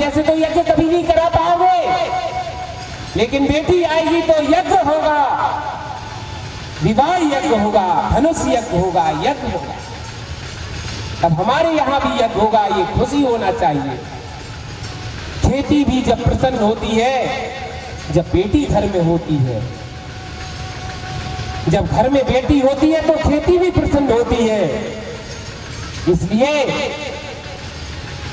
जैसे तो यज्ञ कभी नहीं करा पाओगे, लेकिन बेटी आएगी तो यज्ञ होगा, विवाह यज्ञ होगा, धनुष यज्ञ होगा, यज्ञ होगा। अब हमारे यहां भी यज्ञ होगा, ये खुशी होना चाहिए। खेती भी जब प्रसन्न होती है जब बेटी घर में होती है, जब घर में बेटी होती है तो खेती भी प्रसन्न होती है। इसलिए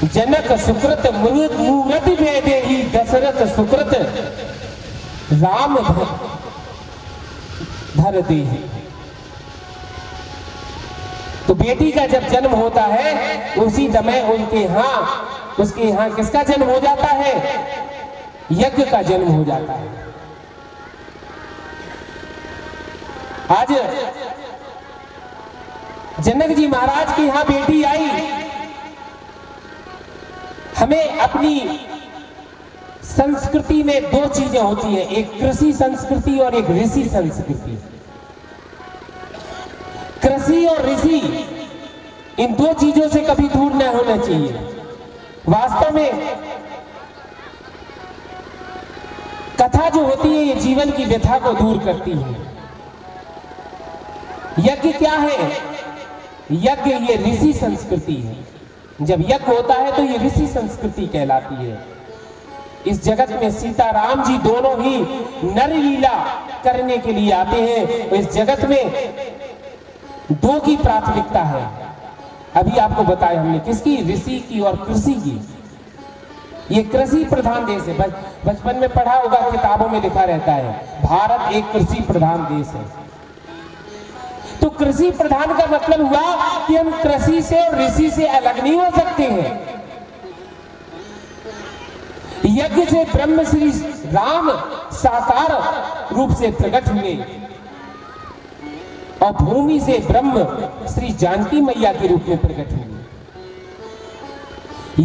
जनक सुकृत मूरत वेदेहि, दशरथ सुकृत राम धर देहि। तो बेटी का जब जन्म होता है उसी समय उसके यहां किसका जन्म हो जाता है? यज्ञ का जन्म हो जाता है। आज जनक जी महाराज के यहां बेटी आई। हमें अपनी संस्कृति में दो चीजें होती हैं, एक कृषि संस्कृति और एक ऋषि संस्कृति। कृषि और ऋषि, इन दो चीजों से कभी दूर न होना चाहिए। वास्तव में कथा जो होती है ये जीवन की व्यथा को दूर करती है। यज्ञ क्या है? यज्ञ ये ऋषि संस्कृति है। जब यज्ञ होता है तो ये ऋषि संस्कृति कहलाती है। इस जगत में सीता राम जी दोनों ही नर लीला करने के लिए आते हैं। तो इस जगत में दो की प्राथमिकता है। अभी आपको बताया हमने, किसकी? ऋषि की और कृषि की। ये कृषि प्रधान देश है। बचपन में पढ़ा होगा, किताबों में लिखा रहता है भारत एक कृषि प्रधान देश है। तो कृषि प्रधान का मतलब हुआ कि हम कृषि से और ऋषि से अलग नहीं हो सकते हैं। यज्ञ से ब्रह्म श्री राम साकार रूप से प्रकट हुए और भूमि से ब्रह्म श्री जानकी मैया के रूप में प्रकट हुए।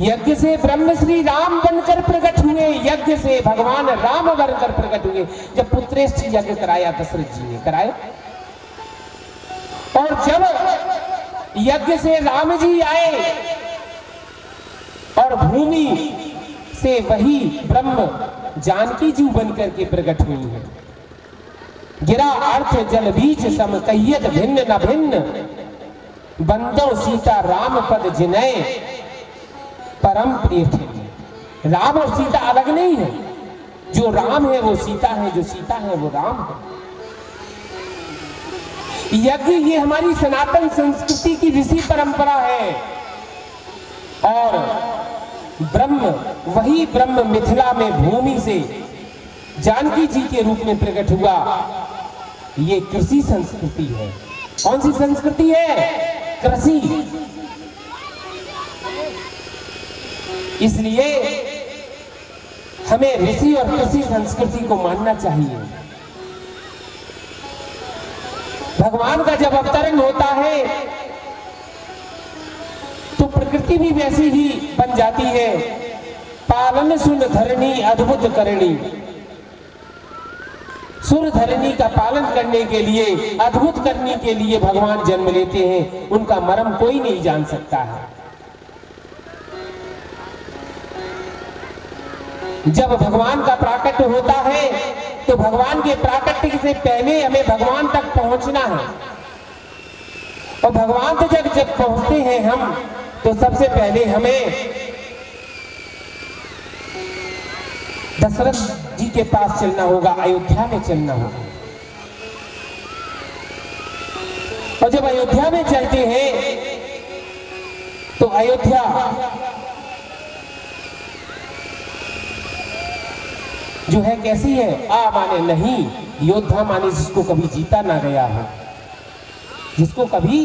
यज्ञ से ब्रह्म श्री राम बनकर प्रकट हुए, यज्ञ से भगवान राम बनकर प्रकट हुए। जब पुत्रेष्ठ यज्ञ कराया दशरथ जी ने कराया, और जब यज्ञ से राम जी आए और भूमि से वही ब्रह्म जानकी जी बनकर के प्रकट हुई है। गिरा अर्थ जल बीच सम कहियत भिन्न न भिन्न, बंदो सीता राम पद जिनय परम प्रिय थे। राम और सीता अलग नहीं है। जो राम है वो सीता है, जो सीता है वो राम है। यज्ञ ये हमारी सनातन संस्कृति की ऋषि परंपरा है। और ब्रह्म, वही ब्रह्म मिथिला में भूमि से जानकी जी के रूप में प्रकट हुआ। ये कृषि संस्कृति है। कौन सी संस्कृति है? कृषि। इसलिए हमें ऋषि और कृषि संस्कृति को मानना चाहिए। भगवान का जब अवतरण होता है तो प्रकृति भी वैसी ही बन जाती है। पालन सुन धरणी अद्भुत करणी। सुर धरणी का पालन करने के लिए, अद्भुत करने के लिए भगवान जन्म लेते हैं। उनका मर्म कोई नहीं जान सकता है। जब भगवान का प्राकट्य होता है तो भगवान के प्राकट्य से पहले हमें भगवान तक पहुंचना है। और भगवान तक जब पहुंचते हैं हम, तो सबसे पहले हमें दशरथ जी के पास चलना होगा, अयोध्या में चलना होगा। और जब अयोध्या में चलते हैं तो अयोध्या जो है कैसी है? आ माने नहीं, योद्धा माने जिसको कभी जीता ना गया हो, जिसको कभी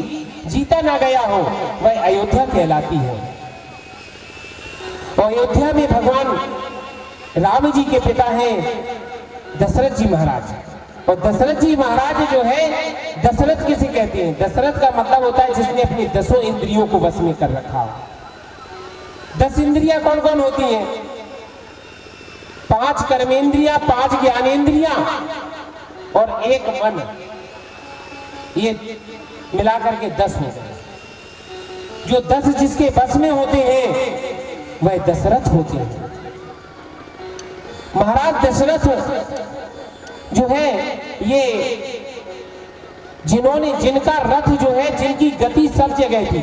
जीता ना गया हो, वह अयोध्या कहलाती है। और अयोध्या में भगवान राम जी के पिता हैं दशरथ जी महाराज। और दशरथ जी महाराज जो है, दशरथ किसे कहते हैं? दशरथ का मतलब होता है जिसने अपनी 10 इंद्रियों को वश में कर रखा हो। 10 इंद्रियां कौन कौन होती हैं? 5 कर्मेंद्रियां, 5 ज्ञानेंद्रियां और 1 मन, ये मिलाकर के 10 हो गए। जो 10 जिसके बस में होते हैं वह दशरथ होते हैं। महाराज दशरथ जो है ये जिनका रथ जो है, जिनकी गति सब जगह थी,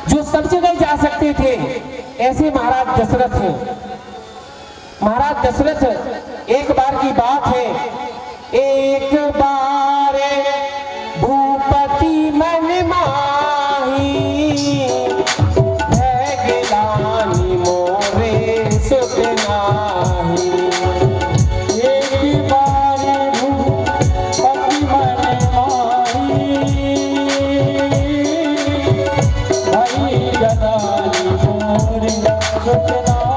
जो सब जगह जा सकते थे, ऐसे महाराज दशरथ हैं। महाराज दशरथ, एक बार की बात है, एक बार भूपति मन माही, है गिलानी मोरे सुख नाही। एक बार भूपति मन माही, है गिलानी मोरे सुख नाही।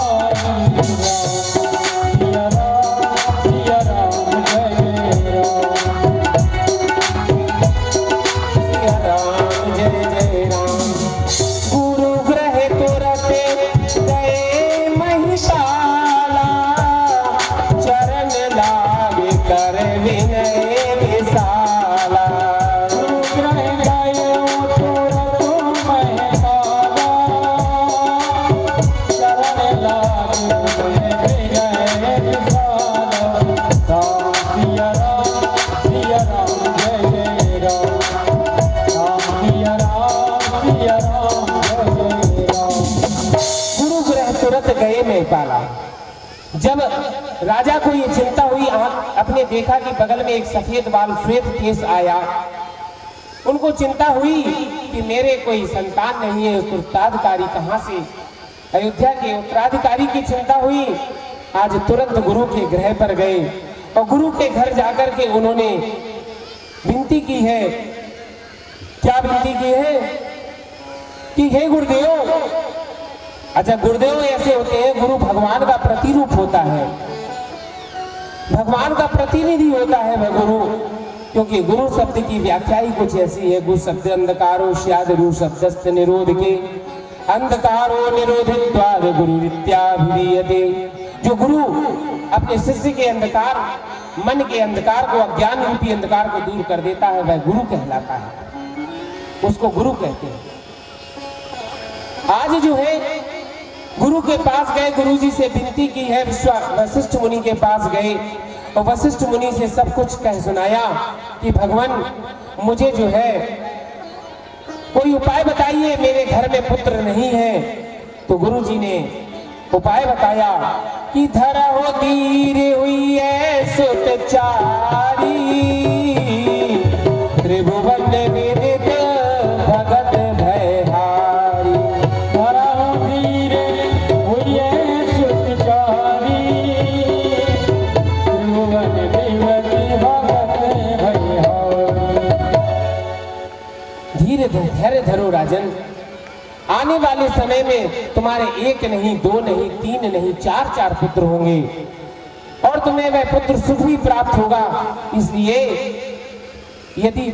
जब राजा को ये चिंता हुई, अपने देखा कि बगल में एक सफेद बाल श्वेत केश आया। उनको चिंता हुई कि मेरे कोई संतान नहीं है, उत्तराधिकारी कहां से, अयोध्या के उत्तराधिकारी की चिंता हुई। आज तुरंत गुरु के गृह पर गए और गुरु के घर जाकर के उन्होंने विनती की है। क्या विनती की है कि हे गुरुदेव, अच्छा गुरुदेव ऐसे होते हैं, गुरु भगवान का प्रतिरूप होता है, भगवान का प्रतिनिधि होता है वह गुरु। क्योंकि गुरु शब्द की व्याख्या ही कुछ ऐसी है, गुरु शब्द अंधकारो स्याद रु शब्दस्त निरोध के, अंधकारो निरोधित्वाद गुरु नित्याभिधीयते। जो गुरु अपने शिष्य के अंधकार, मन के अंधकार को, अज्ञान रूपी अंधकार को दूर कर देता है, वह गुरु कहलाता है, उसको गुरु कहते हैं। आज जो है गुरु के पास गए, गुरु जी से विनती की है, वशिष्ठ मुनि के पास गए और वशिष्ठ मुनि से सब कुछ कह सुनाया कि भगवान मुझे जो है कोई उपाय बताइए, मेरे घर में पुत्र नहीं है। तो गुरु जी ने उपाय बताया कि धरा हो धीर हुई है सुतचारी, त्रिभुवन विदित भगत भयहारी। धरा हो धीर हुई है सुतचारी, त्रिभुवन विदित भगत भयहारी। धीरे धैर्य धरो राजन, आने वाले समय में तुम्हारे एक नहीं, दो नहीं, तीन नहीं, चार पुत्र होंगे और तुम्हें वह पुत्र सुख भी प्राप्त होगा। इसलिए यदि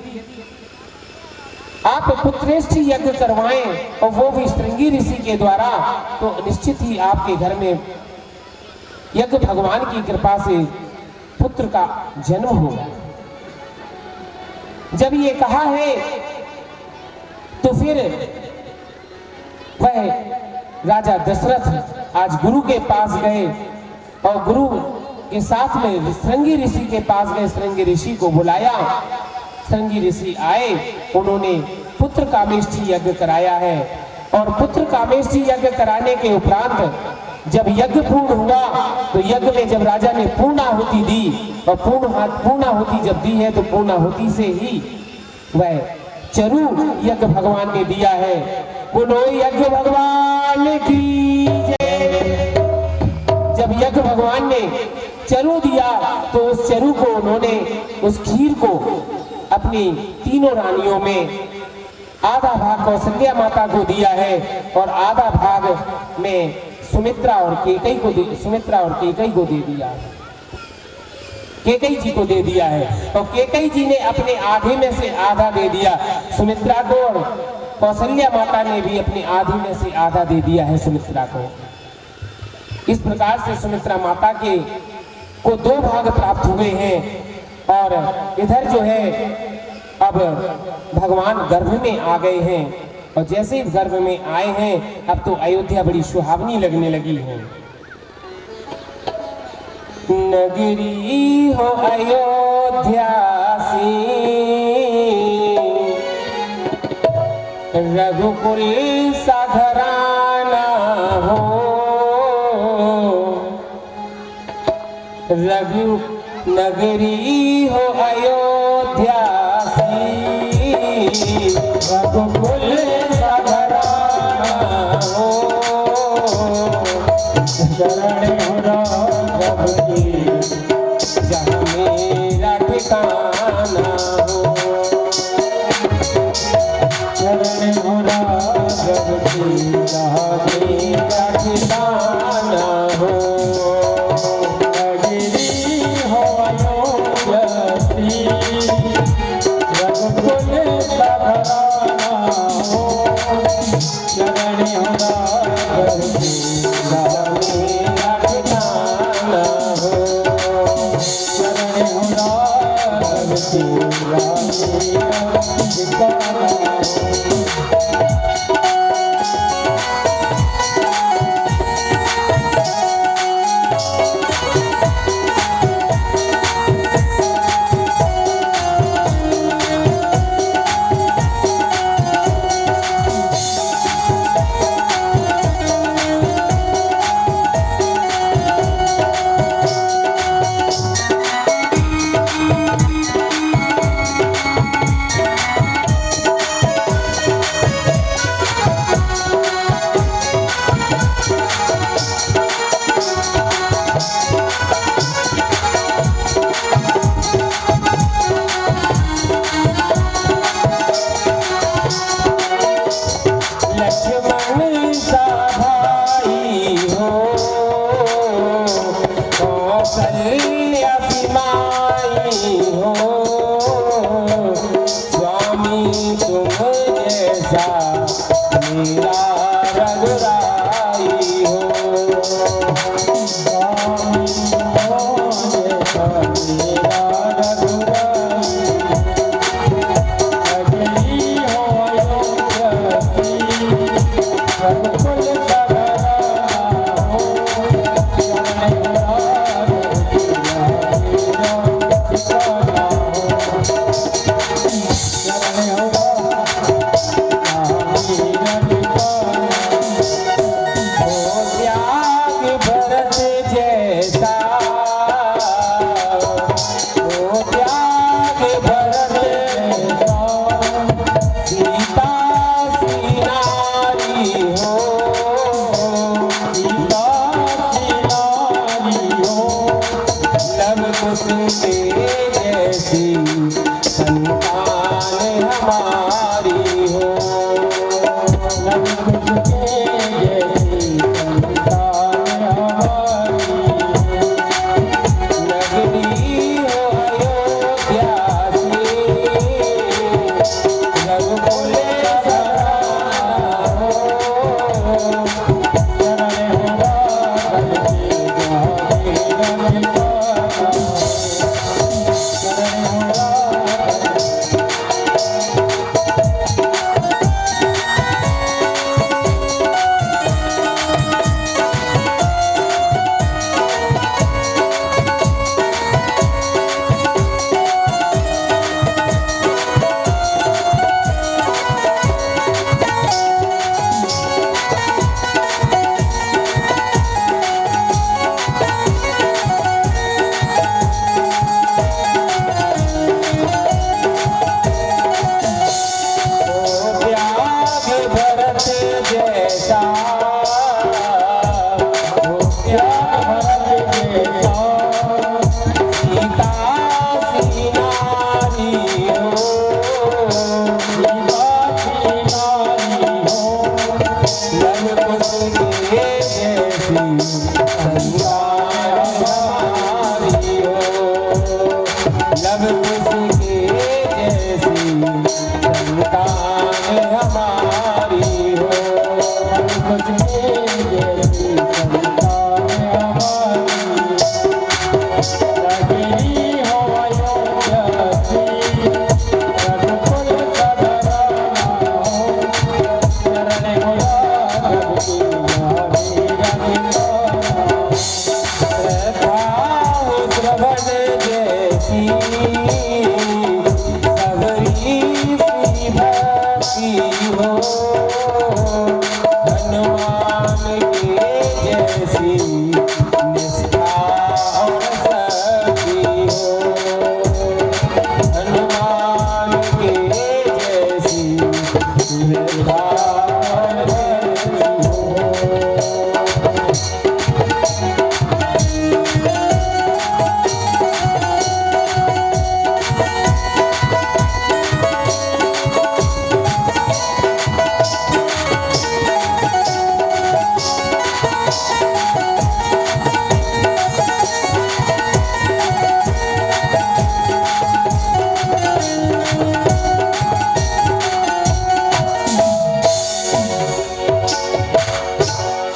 आप पुत्रेष्ठ यज्ञ करवाएं और वो भी श्रृंगी ऋषि के द्वारा, तो निश्चित ही आपके घर में यज्ञ भगवान की कृपा से पुत्र का जन्म होगा। जब ये कहा है तो फिर वह राजा दशरथ आज गुरु के पास गए और गुरु के साथ में श्रृंगी ऋषि के पास गए। श्रृंगी ऋषि को बुलाया, श्रृंगी ऋषि आए, उन्होंने पुत्र कामेष्ठी यज्ञ कराया है। और पुत्र कामेष्ठी यज्ञ कराने के उपरांत जब यज्ञ पूर्ण हुआ तो यज्ञ में जब राजा ने पूर्णाहुति दी और पूर्णाहुति जब दी है तो पूर्णाहुति से ही वह चरु यज्ञ भगवान ने दिया है। बोलो यज्ञ भगवान की जय। जब यज्ञ भगवान ने चरु दिया तो उस चरु को उन्होंने, उस खीर को अपनी तीनों रानियों में आधा भाग कौशल्या माता को दिया है और आधा भाग में सुमित्रा और केकई को दे दिया है। केकई जी को दे दिया है और केकई जी ने अपने आधे में से आधा दे दिया सुमित्रा को, और कौशल्या माता ने भी अपनी आधी में से आधा दे दिया है सुमित्रा को। इस प्रकार से सुमित्रा माता के को दो भाग प्राप्त हुए हैं। और इधर जो है अब भगवान गर्भ में आ गए हैं और जैसे ही गर्भ में आए हैं अब तो अयोध्या बड़ी सुहावनी लगने लगी है। नगरी हो अयोध्या सी, रघुकुल सा घराना हो, रघु नगरी हो अयोध्या सी, रघुकुल सा घराना हो, शरण हो राघव की जहाँ मेरा ठिकाना हो, शरण हो राघव की जहाँ मेरा ठिकाना हो।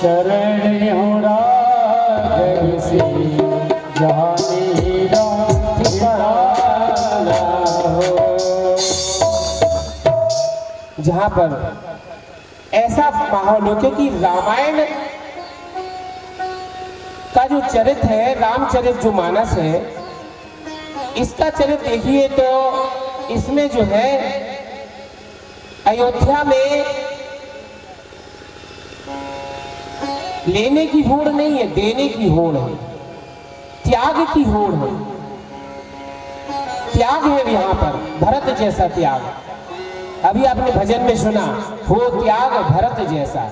शरण हो राघव से, जहाँ मेरा ठिकाना हो। जहां पर ऐसा माहौल हो, क्योंकि रामायण का जो चरित्र है, रामचरित जो मानस है, इसका चरित्र देखिए तो इसमें जो है अयोध्या में लेने की होड़ नहीं है, देने की होड़ है, त्याग की होड़ है। त्याग है यहाँ पर, भरत जैसा त्याग। अभी आपने भजन में सुना, हो त्याग भरत जैसा।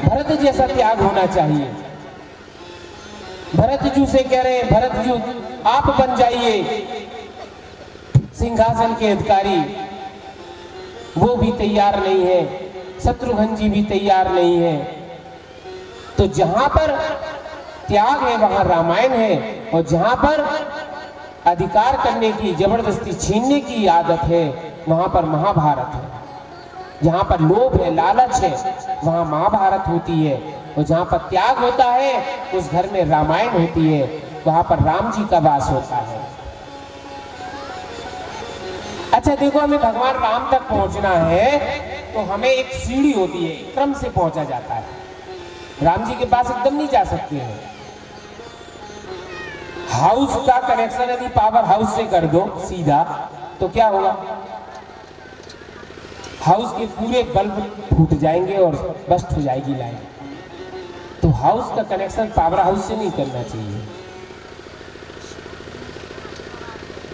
भरत जैसा त्याग होना चाहिए। भरत जी से कह रहे हैं, भरत जी आप बन जाइए सिंहासन के अधिकारी। वो भी तैयार नहीं है, शत्रुघ्न जी भी तैयार नहीं है। तो जहां पर त्याग है वहां रामायण है, और जहां पर अधिकार करने की, जबरदस्ती छीनने की आदत है, वहां पर महाभारत है। जहां पर लोभ है, लालच है, वहां महाभारत होती है। और जहां पर त्याग होता है उस घर में रामायण होती है, वहां पर राम जी का वास होता है। अच्छा देखो, हमें भगवान राम तक पहुंचना है तो हमें एक सीढ़ी होती है, क्रम से पहुंचा जाता है। राम जी के पास एकदम नहीं जा सकते हैं। हाउस का कनेक्शन यदि पावर हाउस से कर दो सीधा, तो क्या होगा? हाउस के पूरे बल्ब फूट जाएंगे और बस्ट हो जाएगी लाइट। तो हाउस का कनेक्शन पावर हाउस से नहीं करना चाहिए।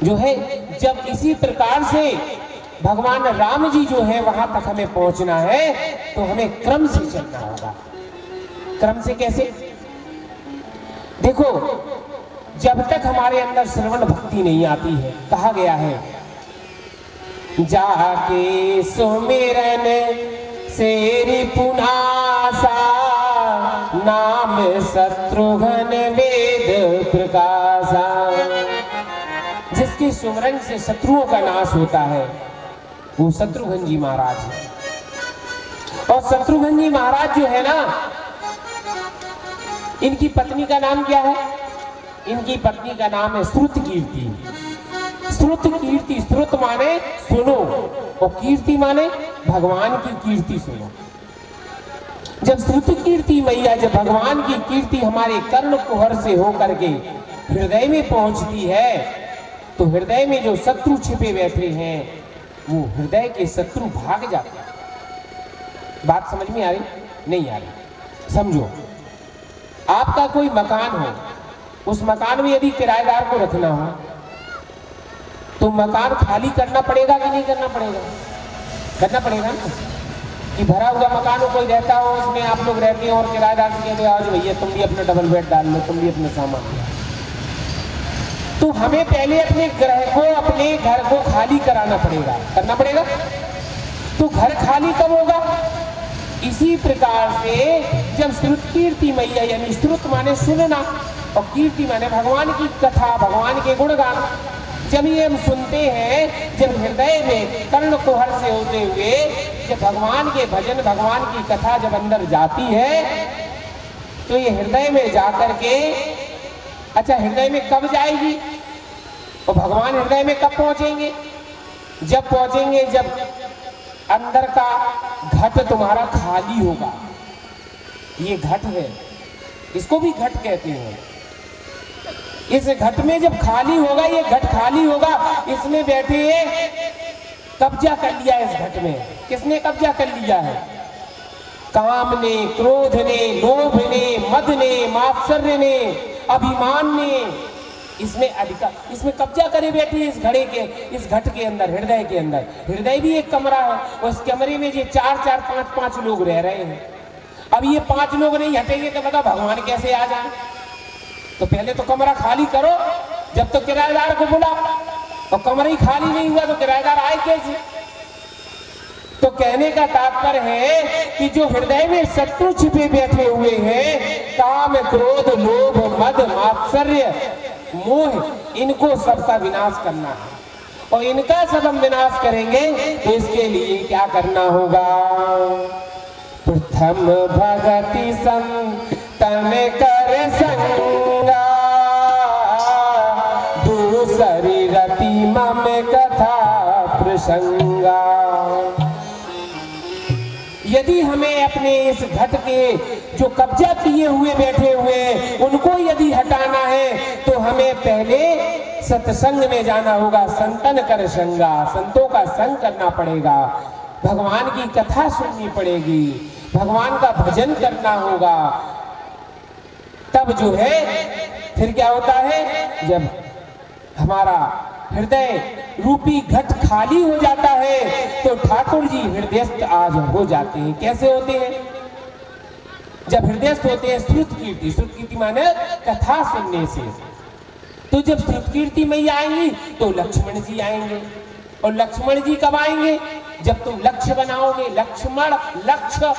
जो है, जब इसी प्रकार से भगवान राम जी जो है वहां तक हमें पहुंचना है तो हमें क्रम से चलना होगा। क्रम से कैसे? देखो, जब तक हमारे अंदर श्रवण भक्ति नहीं आती है, कहा गया है जाके सुमिरन सेरी पुनासा, नाम शत्रुघ्न वेद प्रकाशा। जिसके सुमरन से शत्रुओं का नाश होता है वो शत्रुघ्न जी महाराज है। और शत्रुघ्न जी महाराज जो है ना, इनकी पत्नी का नाम क्या है? इनकी पत्नी का नाम है श्रुत कीर्ति। श्रुत कीर्ति, श्रुत माने सुनो, और कीर्ति माने भगवान की कीर्ति सुनो। जब श्रुत कीर्ति मैया, जब भगवान की कीर्ति हमारे कर्ण कुहर से होकर के हृदय में पहुंचती है, तो हृदय में जो शत्रु छिपे बैठे हैं वो हृदय के शत्रु भाग जाते हैं। बात समझ में आ रही? नहीं आ रही? समझो, आपका कोई मकान हो, उस मकान में यदि किराएदार को रखना हो तो मकान खाली करना पड़ेगा कि नहीं करना पड़ेगा? करना पड़ेगा ना। कि भरा हुआ मकान हो, कोई रहता हो, उसमें आप लोग रहते हो और किराएदार से कहते हो आज भैया तुम भी अपना डबल बेड डाल लो, तुम भी अपना सामान लो। तो हमें पहले अपने ग्रह को, अपने घर को खाली कराना पड़ेगा, करना पड़ेगा। तो घर खाली कब होगा? इसी प्रकार से जब श्रुत कीर्ति मैया, यानी श्रुत माने सुनना और कीर्ति माने भगवान की कथा, भगवान के गुणगान, जब ये हम सुनते हैं, जब हृदय में कर्ण कुहर से होते हुए जब भगवान के भजन, भगवान की कथा जब अंदर जाती है, तो ये हृदय में जाकर के, अच्छा हृदय में कब जाएगी और भगवान हृदय में कब पहुंचेंगे? जब पहुंचेंगे जब अंदर का घट तुम्हारा खाली होगा। ये घट है, इसको भी घट कहते हैं। इस घट में जब खाली होगा, ये घट खाली होगा, इसमें बैठे कब्जा कर लिया। इस घट में किसने कब्जा कर लिया है? काम ने, क्रोध ने, लोभ ने, मद ने, मात्सर्य ने, अभिमान ने, इसमें अधिकार, इसमें कब्जा करे बैठे इस घड़े के, इस घट के अंदर, हृदय के अंदर। हृदय भी एक कमरा है, उस कमरे में ये 4-4, 5-5 लोग रह रहे हैं। अब ये 5 लोग नहीं हटेंगे तो बताओ भगवान कैसे आ जाए? तो पहले तो कमरा खाली करो, जब तो किराएदार को बुला, और कमरा ही खाली नहीं हुआ तो किराएदार आए कैसे? तो कहने का तात्पर्य है कि जो हृदय में शत्रु छिपे बैठे हुए हैं, काम, क्रोध, लोभ, मद, मात्सर्य, मोह, इनको सबका विनाश करना है। और इनका सब हम विनाश करेंगे तो इसके लिए क्या करना होगा? थम भगति संतन कर संगा, दूसरी रति मम कथा प्रसंगा। यदि हमें अपने इस घट के जो कब्जा किए हुए बैठे हुए उनको यदि हटाना है तो हमें पहले सत्संग में जाना होगा, संतन कर संगा, संतों का संग करना पड़ेगा, भगवान की कथा सुननी पड़ेगी, भगवान का भजन करना होगा। तब जो है फिर क्या होता है, जब हमारा हृदय रूपी घट खाली हो जाता है तो ठाकुर जी हृदयस्थ आज हो जाते हैं। कैसे होते हैं? जब हृदयस्थ होते हैं श्रुत कीर्ति, श्रुत कीर्ति माने कथा सुनने से। तो जब श्रुत कीर्ति मैया आएंगी तो लक्ष्मण जी आएंगे, और लक्ष्मण जी कब आएंगे? जब तुम लक्ष्य बनाओगे। लक्ष्मण, लक्ष्य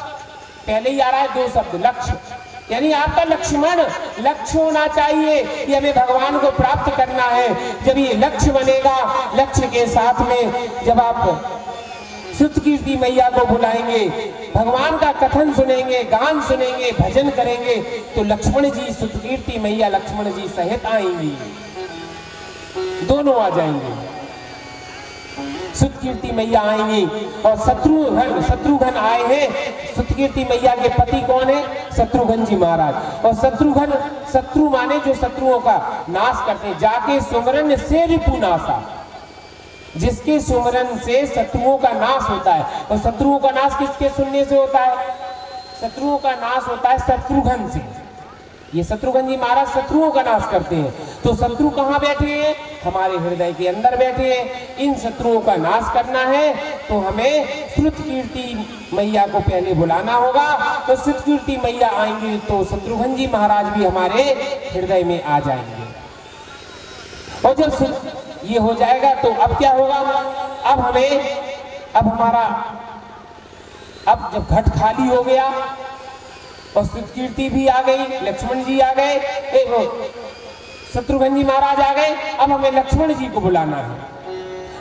पहले ही आ रहा है, दो शब्द, लक्ष्य यानी आपका लक्ष्मण लक्ष्य होना चाहिए कि हमें भगवान को प्राप्त करना है। जब ये लक्ष्य बनेगा, लक्ष्य के साथ में जब आप श्रुत कीर्ति मैया को बुलाएंगे, भगवान का कथन सुनेंगे, गान सुनेंगे, भजन करेंगे, तो लक्ष्मण जी, श्रुत कीर्ति मैया लक्ष्मण जी सहित आएंगी, दोनों आ जाएंगे। श्रुत कीर्ति मैया आएंगी और शत्रुघ्न आए हैं। श्रुत कीर्ति मैया के पति कौन है? शत्रुघ्न जी महाराज। और शत्रुघ्न, शत्रु माने जो शत्रुओं का नाश करते हैं। जाके सुमरन से रिपु नाशा, जिसके सुमरन से शत्रुओं का नाश होता है। और शत्रुओं का नाश किसके सुनने से होता है? शत्रुओं का नाश होता है शत्रुघ्न से। ये शत्रुघ्न जी महाराज शत्रुओं का नाश करते हैं। तो शत्रु कहाँ बैठे हैं? हमारे हृदय के अंदर बैठे हैं। इन शत्रुओं का नाश करना है तो हमें श्रुत कीर्ति मैया को पहले बुलाना होगा। तो श्रुत कीर्ति मैया आएंगी तो शत्रुघ्न जी महाराज भी हमारे हृदय में आ जाएंगे। और जब ये हो जाएगा तो अब क्या होगा? अब हमें, अब जब घट खाली हो गया और श्रुत कीर्ति भी आ गई, लक्ष्मण जी आ गए, शत्रुघ्न जी महाराज आ गए, अब हमें लक्ष्मण जी को बुलाना है।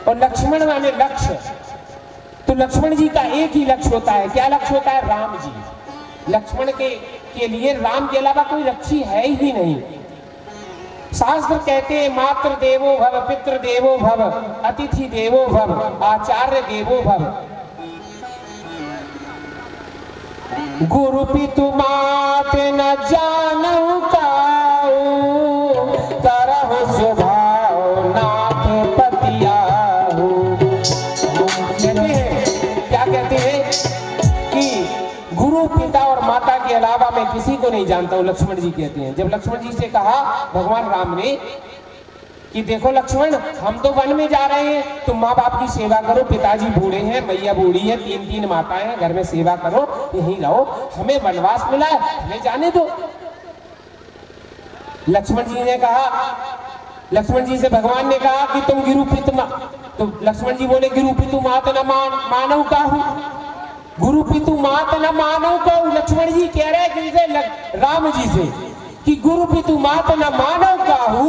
और लक्ष्मण माने लक्ष्य। तो लक्ष्मण जी का एक ही लक्ष्य होता है। क्या लक्ष्य होता है? राम जी। लक्ष्मण के लिए राम के अलावा कोई रक्षी है ही नहीं। शास्त्र कहते हैं मातृ देवो भव, पितृ देवो भव, अतिथि देवो भव, आचार्य देवो भव। गुरु पितु मात न जानऊ काऊ, करहु स्वभाव नाथ पतियाहू। कहते हैं, क्या कहते हैं कि गुरु पिता और माता के अलावा मैं किसी को नहीं जानता हूँ, लक्ष्मण जी कहते हैं। जब लक्ष्मण जी से कहा भगवान राम ने कि देखो लक्ष्मण, हम तो वन में जा रहे हैं, तुम माँ बाप की सेवा करो, पिताजी बूढ़े हैं, मैया बूढ़ी है, तीन माताएं हैं, घर में सेवा करो, यहीं रहो, हमें वनवास मिला है, हमें जाने दो। लक्ष्मण जी ने कहा, लक्ष्मण जी से भगवान ने कहा कि तुम गिरु पितु, तो लक्ष्मण जी बोले गिरु पितु मात न मानव काहू, गुरु पितु मात न मानव काहू। लक्ष्मण जी कह रहे हैं किनसे? राम जी से, कि गुरु पितु मात न मानव काहू,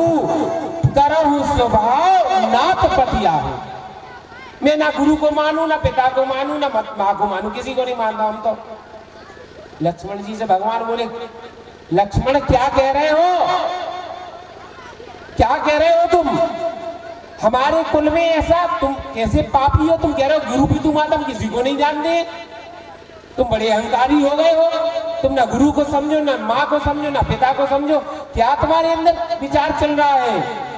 करहु स्वभाव नाथ पतियाहू। मैं ना गुरु को मानू, ना पिता को मानू, ना माँ को मानू, किसी को नहीं मानता हम तो। लक्ष्मण जी से भगवान बोले, लक्ष्मण क्या कह रहे हो? क्या कह रहे हो तुम? हमारे कुल में ऐसा, तुम कैसे पापी हो? तुम कह रहे हो गुरु पितु माता हम किसी को नहीं जानते, तुम बड़े अहंकारी हो गए हो। तुम ना गुरु को समझो, ना माँ को समझो, ना पिता को समझो, क्या तुम्हारे अंदर विचार चल रहा है?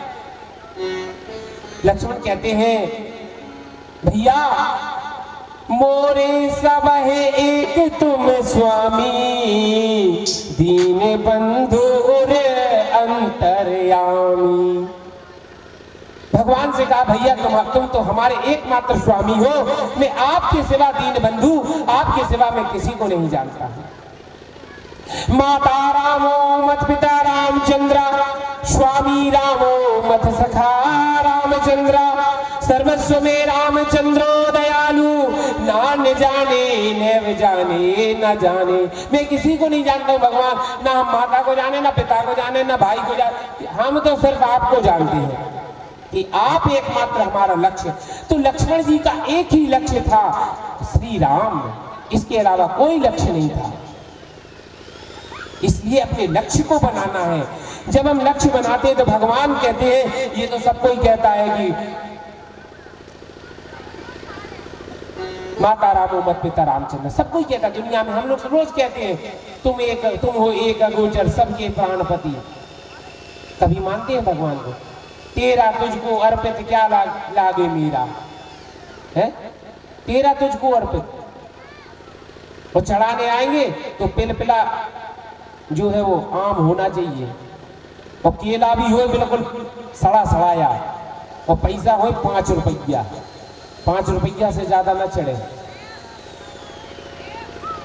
लक्ष्मण कहते हैं, भैया मोरे सब है एक तुम स्वामी, दीन बंधु रे अंतर्यामी। भगवान से कहा भैया तुम तो हमारे एकमात्र स्वामी हो, मैं आपके सिवा दीन बंधु, आपके सिवा मैं किसी को नहीं जानता। माता रामो मत पिता रामचंद्रा, स्वामी रामो मत सखा रामचंद्रा, सर्वस्व में रामचंद्रो दयालु, नान्य जाने नैव जाने न जाने। मैं किसी को नहीं जानता हूँ भगवान, ना हम माता को जाने, ना पिता को जाने, ना भाई को जाने, हम तो सिर्फ आपको जानते हैं कि आप एकमात्र हमारा लक्ष्य। तो लक्ष्मण जी का एक ही लक्ष्य था, श्री राम, इसके अलावा कोई लक्ष्य नहीं था। इसलिए अपने लक्ष्य को बनाना है। जब हम लक्ष्य बनाते हैं तो भगवान कहते हैं, ये तो सबको ही कहता है कि माता रामो मत पिता रामचंद्र, सबको ही कहता है दुनिया में। हम लोग रोज कहते हैं तुम हो एक अगोचर सबके प्राणपति। कभी मानते हैं भगवान को? तेरा तुझको अर्पित क्या लागे मीरा, है तेरा तुझको अर्पित। वो चढ़ाने आएंगे तो पिलपिला जो है वो आम होना चाहिए, और केला भी हो बिल्कुल सड़ा सड़ाया, और पैसा हो 5 रुपया, 5 रुपया से ज्यादा ना चढ़े।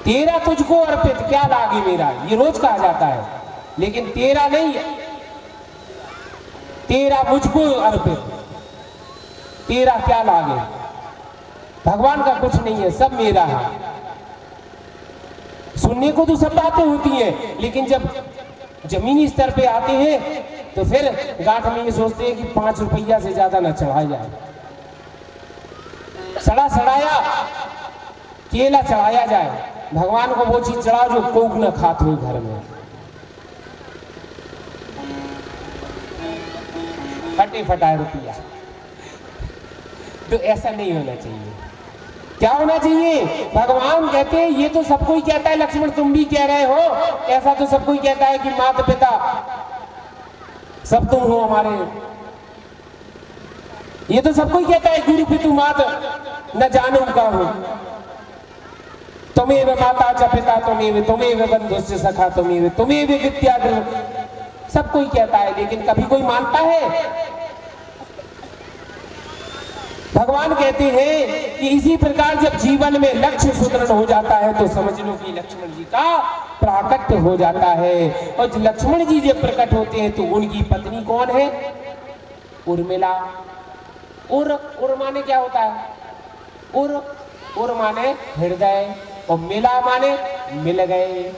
तेरा तुझको अर्पित क्या लागे मेरा, ये रोज कहा जाता है, लेकिन तेरा नहीं, तेरा मुझको अर्पित, तेरा क्या लागे। भगवान का कुछ नहीं है, सब मेरा है। सुनने को तो सब बातें होती हैं, लेकिन जब जमीनी स्तर पे आते हैं तो फिर गांठ में ये सोचते हैं कि 5 रुपया से ज्यादा ना चढ़ाया जाए। सड़ा सड़ाया केला चढ़ाया जाए, भगवान को वो चीज चढ़ाओ जो कोक न खाते हो घर में। फटे फटाए रुपया, तो ऐसा नहीं होना चाहिए। क्या होना चाहिए? भगवान कहते हैं, ये तो सबको ही कहता है लक्ष्मण, तुम भी कह रहे हो, ऐसा तो सबको ही कहता है कि माता पिता सब तुम हो हमारे। ये तो सबको ही कहता है गुरु पितु मात न जानू का हो, तुम्हें माता च पिता तुम्हें बंधुश्च सखा तुम्हें विद्या गुरु, सबको ही कहता है, लेकिन कभी कोई मानता है? भगवान कहते हैं कि इसी प्रकार जब जीवन में लक्ष्य सुदृढ़ हो जाता है तो समझ लो कि लक्ष्मण जी का प्राकट्य हो जाता है। और लक्ष्मण जी जब प्रकट होते हैं तो उनकी पत्नी कौन है? उर्मिला। उर माने क्या होता है? उर माने हृदय, और मिला माने मिल गए।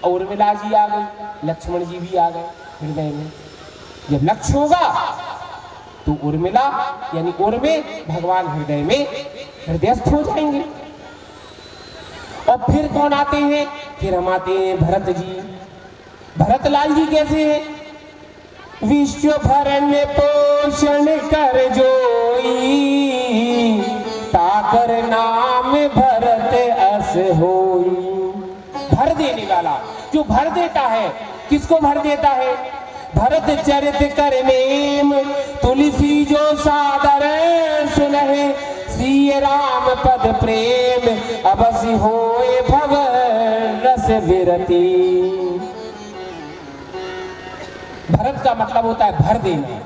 और उर्मिला जी आ गई, लक्ष्मण जी भी आ गए हृदय में। जब लक्ष्य होगा तो उर्मिला यानी उर्मे भगवान हृदय में हृदयस्थ हो जाएंगे। और फिर कौन आते हैं? फिर हम आते हैं भरत जी। भरतलाल जी कैसे हैं? विश्व भरण पोषण कर जोई, ताकर नाम भरत अस होई। भर देने वाला, जो भर देता है, किसको भर देता है? भरत चरित कर नेम, तुलसी जो सादर सुनहि, सिय राम पद प्रेम, अबसि होए भव रस विरति। भरत का मतलब होता है भर देना।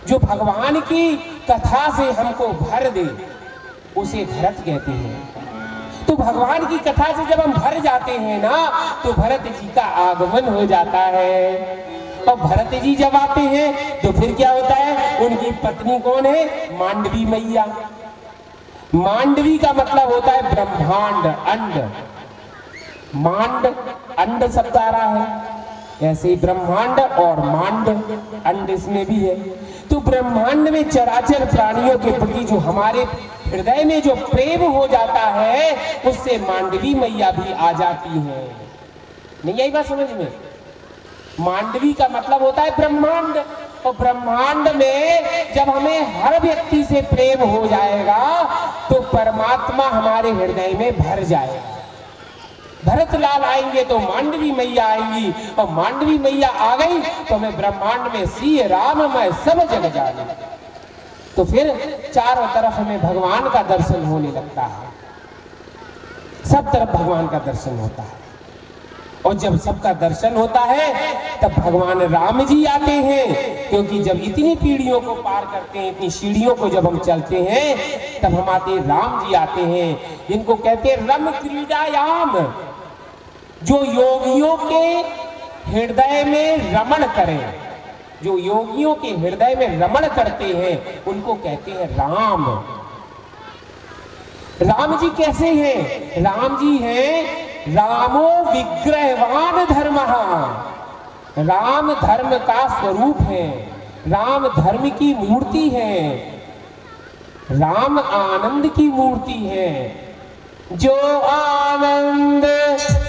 जो भगवान की कथा से हमको भर दे उसे भरत कहते हैं। तो भगवान की कथा से जब हम भर जाते हैं ना, तो भरत जी का आगमन हो जाता है। और भरत जी जब आते हैं तो फिर क्या होता है? उनकी पत्नी कौन है? मांडवी मैया। मांडवी का मतलब होता है ब्रह्मांड, अंड। मांड अंड शब्द आ रहा है, ऐसे ही ब्रह्मांड और मांड अंड इसमें भी है। तो ब्रह्मांड में चराचर प्राणियों के प्रति जो हमारे हृदय में जो प्रेम हो जाता है, उससे मांडवी मैया भी आ जाती है। नहीं आई बात समझ में? मांडवी का मतलब होता है ब्रह्मांड, और ब्रह्मांड में जब हमें हर व्यक्ति से प्रेम हो जाएगा तो परमात्मा हमारे हृदय में भर जाएगा। भरतलाल आएंगे तो मांडवी मैया आएंगी, और मांडवी मैया आ गई तो मैं ब्रह्मांड में सिय राम मैं सब जग जाने। तो फिर चारों तरफ हमें भगवान का दर्शन होने लगता है, सब तरफ भगवान का दर्शन होता है। और जब सबका दर्शन होता है तब भगवान राम जी आते हैं, क्योंकि जब इतनी पीढ़ियों को पार करते हैं, इतनी सीढ़ियों को जब हम चलते हैं, तब हम आते राम जी आते हैं, जिनको कहते हैं रम क्रीडायाम, जो योगियों के हृदय में रमण करें, जो योगियों के हृदय में रमण करते हैं, उनको कहते हैं राम। राम जी कैसे हैं? राम जी हैं रामो विग्रहवान धर्मः। राम धर्म का स्वरूप है, राम धर्म की मूर्ति है, राम आनंद की मूर्ति है, जो आनंद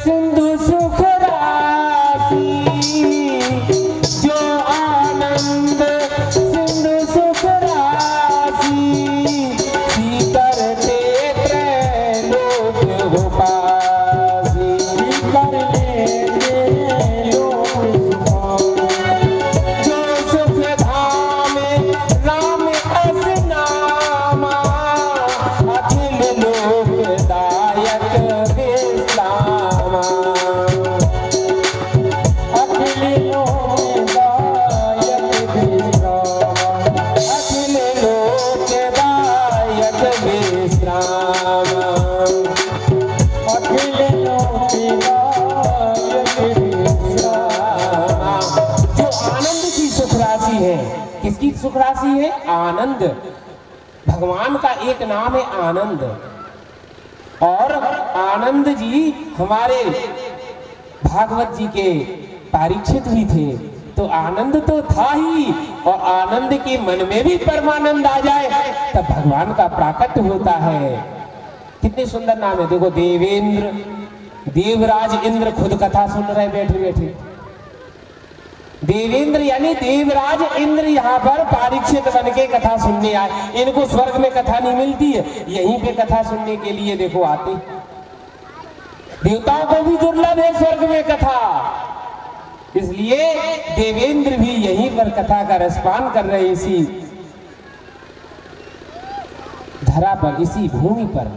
सिंधु सुख राशि, जो आनंद सिंधु सुख राशि, करते त्रैलोक उपासी, जो सुख धाम राम अस नामा, अखिल लोकदायक विश्रामा, अखिल लोकदायक विश्रामा, अखिल लोकदायक विश्रामा, अखिल लोकदायक विश्रामा। जो आनंद की सुख राशि है, किसकी सुख राशि है? आनंद। भगवान का एक नाम है आनंद, और आनंद जी हमारे भागवत जी के परीक्षित भी थे, तो आनंद तो था ही, और आनंद के मन में भी परमानंद आ जाए तब भगवान का प्राकट्य होता है। कितने सुंदर नाम है, देखो देवेंद्र, देवराज इंद्र खुद कथा सुन रहे बैठे बैठे। देवेंद्र यानी देवराज इंद्र यहाँ पर परीक्षित बन के कथा सुनने आए। इनको स्वर्ग में कथा नहीं मिलती है, यहीं पे कथा सुनने के लिए देखो आते। देवताओं को भी दुर्लभ है स्वर्ग में कथा, इसलिए देवेंद्र भी यहीं पर कथा का रसपान कर रहे, इसी धरा पर, इसी भूमि पर।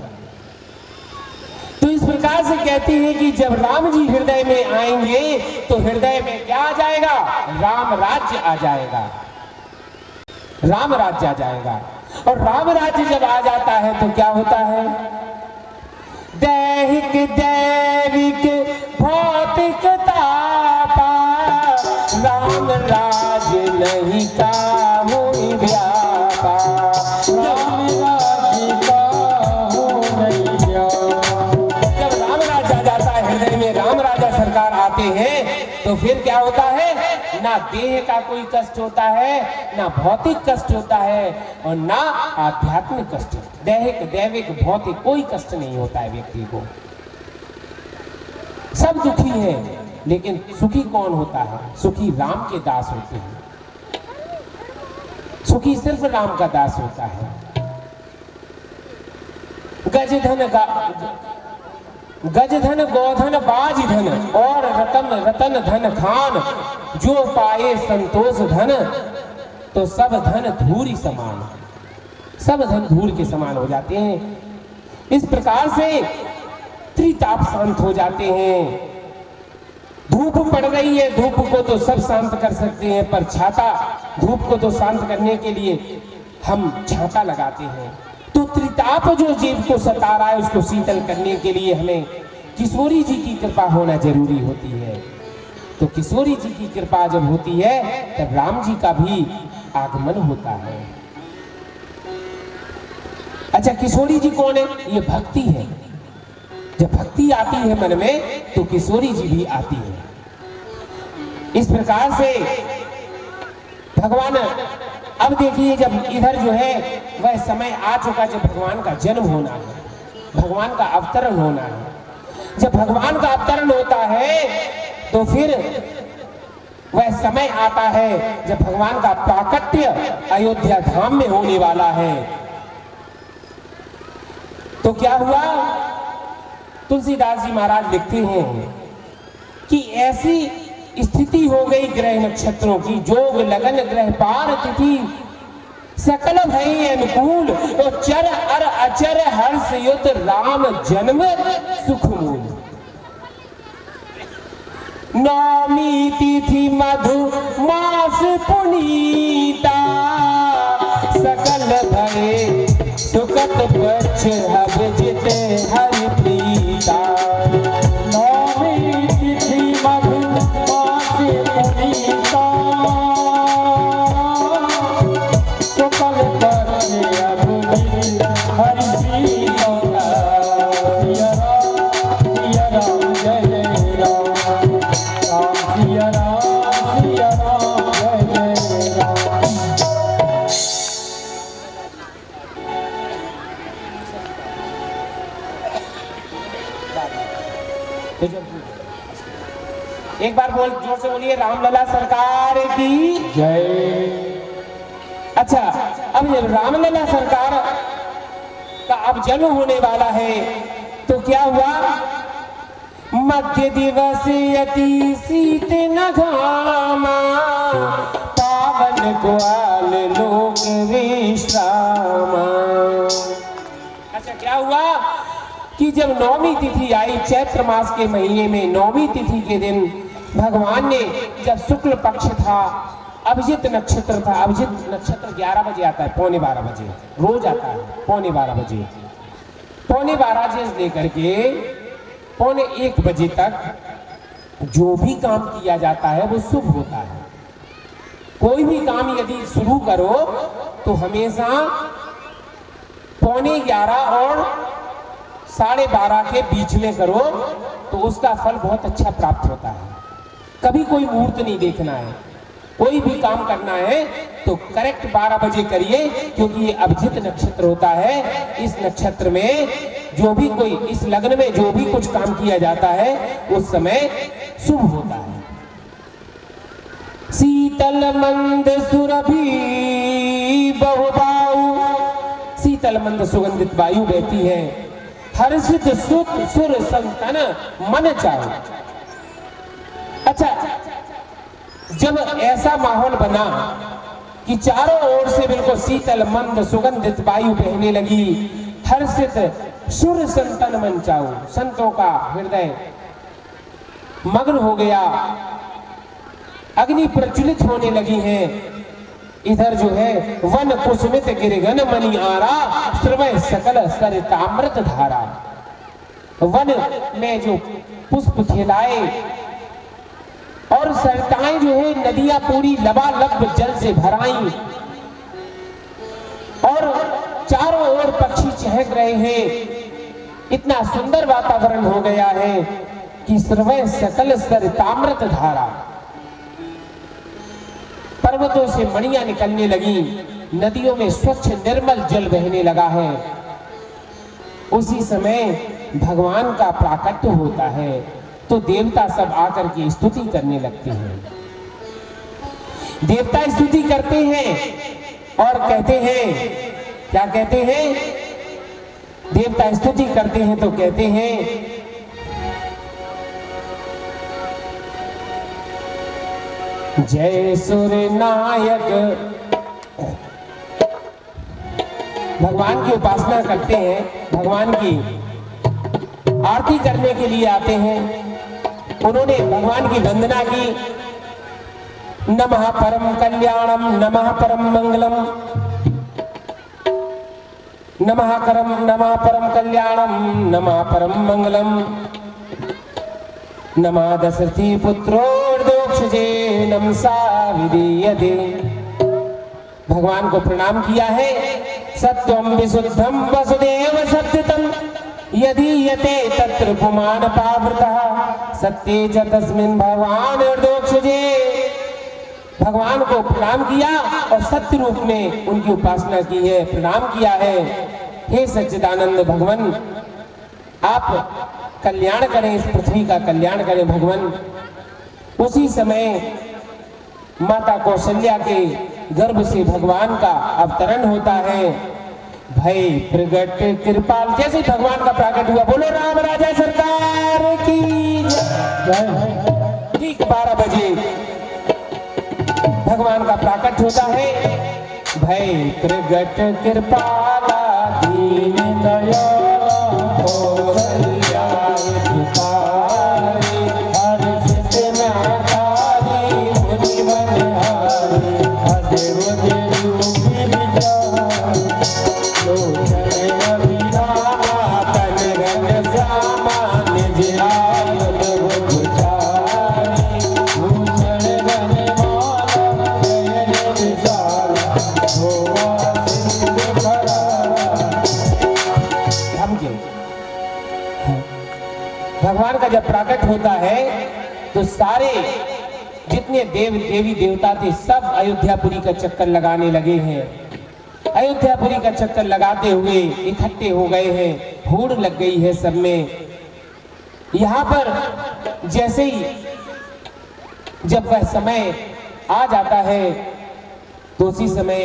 तो इस प्रकार से कहती है कि जब राम जी हृदय में आएंगे तो हृदय में क्या आ जाएगा? राम राज्य आ जाएगा, राम राज्य आ जाएगा। और राम राज्य जब आ जाता है तो क्या होता है? दैहिक दैविक भौतिक तापा, राम राज्य नहीं काहू व्यापा, राम राज्य का हो नहीं व्यापा। जब राम राज्य आ जाता है हृदय में, राम राजा सरकार आते हैं तो फिर क्या होता है? ना देह का कोई कष्ट होता है, ना भौतिक कष्ट होता है, और ना आध्यात्मिक कष्ट। दैहिक दैविक भौतिक कोई कष्ट नहीं होता है व्यक्ति को। सब दुखी है, लेकिन सुखी कौन होता है? सुखी राम के दास होते हैं। सुखी सिर्फ राम का दास होता है। गजधन गोधन बाज धन और रतन धन खान, जो पाए संतोष धन तो सब धन धूरी समान, सब धन धूल के समान हो जाते हैं। इस प्रकार से त्रिताप शांत हो जाते हैं। धूप पड़ रही है, धूप को तो सब शांत कर सकते हैं, पर छाता, धूप को तो शांत करने के लिए हम छाता लगाते हैं। तो त्रिताप जो जीव को सता रहा है उसको शीतल करने के लिए हमें किशोरी जी की कृपा होना जरूरी होती है। तो किशोरी जी की कृपा जब होती है तब राम जी का भी आगमन होता है। अच्छा, किशोरी जी कौन है? ये भक्ति है। जब भक्ति आती है मन में तो किशोरी जी भी आती है। इस प्रकार से भगवान, अब देखिए जब इधर जो है वह समय आ चुका जब भगवान का जन्म होना है, भगवान का अवतरण होना है। जब भगवान का अवतरण होता है तो फिर वह समय आता है जब भगवान का प्राकट्य अयोध्या धाम में होने वाला है। तो क्या हुआ? तुलसीदास जी महाराज लिखते हैं कि ऐसी स्थिति हो गई ग्रह नक्षत्रों की, जोग लगन ग्रह पार तिथि सकल भई अनुकूल, तो चर अर अचर हर्ष युत राम जन्म सुख मूल। नौमी तिथि मधु मास पुनीता, सकल भये सुखत पक्ष हब जित हरि प्रीता। नौमी तिथि मधु मास पुनीता, सकल पक्ष हब जित हरि प्रीता। सिया राम जय जय राम, राम सिया राम जय जय राम। एक बार बोल, जोर से बोलिए, रामलला सरकार की जय। अच्छा, अब जब रामलला सरकार का अब जन्म होने वाला है तो क्या हुआ? मध्य दिवस अति शीत न घामा, पावन ग्वाल लोक विश्रामा। अच्छा, क्या हुआ कि जब नौवीं तिथि आई, चैत्र मास के महीने में नौवीं तिथि के दिन भगवान ने, जब शुक्ल पक्ष था, अभिजित नक्षत्र था, अभिजित नक्षत्र 11 बजे आता है, पौने 12 बजे रोज आता है, पौने 12 बजे, पौने 12 से लेकर के पौने 1 बजे तक जो भी काम किया जाता है वो शुभ होता है। कोई भी काम यदि शुरू करो तो हमेशा पौने 11 और 12:30 के बीच में करो तो उसका फल बहुत अच्छा प्राप्त होता है। कभी कोई मुहूर्त नहीं देखना है, कोई भी काम करना है तो करेक्ट 12 बजे करिए, क्योंकि ये अभिजित नक्षत्र होता है। इस नक्षत्र में जो भी कोई, इस लग्न में जो भी कुछ काम किया जाता है उस समय शुभ होता है। शीतल मंद सुरभि बहुबाऊ, शीतल मंद सुगंधित वायु बहती है, हर्षित सुत सुर संतन मन चाहो। अच्छा, जब ऐसा माहौल बना कि चारों ओर से बिल्कुल शीतल मंद सुगंधित वायु बहने लगी, हर्षित सुर संतन मन चाहो, संतों का हृदय मग्न हो गया, अग्नि प्रज्वलित होने लगी हैं। इधर जो है वन कुसुमित गिरगन मणि आरा, श्रवय सकल सरितामृत धारा। वन में जो पुष्प खिलाए और सरिताएं जो है नदियां पूरी लबालब जल से भराई, और चारों ओर पक्षी चहक रहे हैं। इतना सुंदर वातावरण हो गया है कि श्रवय सकल सरितामृत धारा। पर्वतों से मणियां निकलने लगी, नदियों में स्वच्छ निर्मल जल बहने लगा है। उसी समय भगवान का प्राकट्य होता है तो देवता सब आकर के स्तुति करने लगते हैं। देवता स्तुति करते हैं और कहते हैं, क्या कहते हैं? देवता स्तुति करते हैं तो कहते हैं, जय सूर्य नायक। भगवान की उपासना करते हैं, भगवान की आरती करने के लिए आते हैं। उन्होंने भगवान की वंदना की, नमः परम कल्याणम, नमः परम मंगलम, नमः परम कल्याणम, नमः परम मंगलम, नमः दशरथी पुत्रोर्दोक्षजे नमसा विधीयते। भगवान को प्रणाम किया है। सत्यम विशुद्धम वसुदेव सत्यतम, यदि यते तत्र पुमान पावृतः, सत्ये च तस्मिन् भगवान अर्दोक्षजे। भगवान को प्रणाम किया और सत्य रूप में उनकी उपासना की है, प्रणाम किया है। हे सच्चिदानंद भगवान, आप कल्याण करें, इस पृथ्वी का कल्याण करें भगवान। उसी समय माता कौशल्या के गर्भ से भगवान का अवतरण होता है। भय प्रगट कृपाल, जैसे भगवान का प्राकट हुआ, बोलो राम राजा सरकार की जय। ठीक 12 बजे भगवान का प्राकट होता है। भय प्रगट कृपाला दीन दयाला, भगवान का जब प्राकट होता है तो सारे जितने देवी देवता थे सब अयोध्यापुरी का चक्कर लगाने लगे हैं। अयोध्यापुरी का चक्कर लगाते हुए इकट्ठे हो गए हैं, भूड़ लग गई है सब में। यहाँ पर जैसे ही जब वह समय आ जाता है तो उसी समय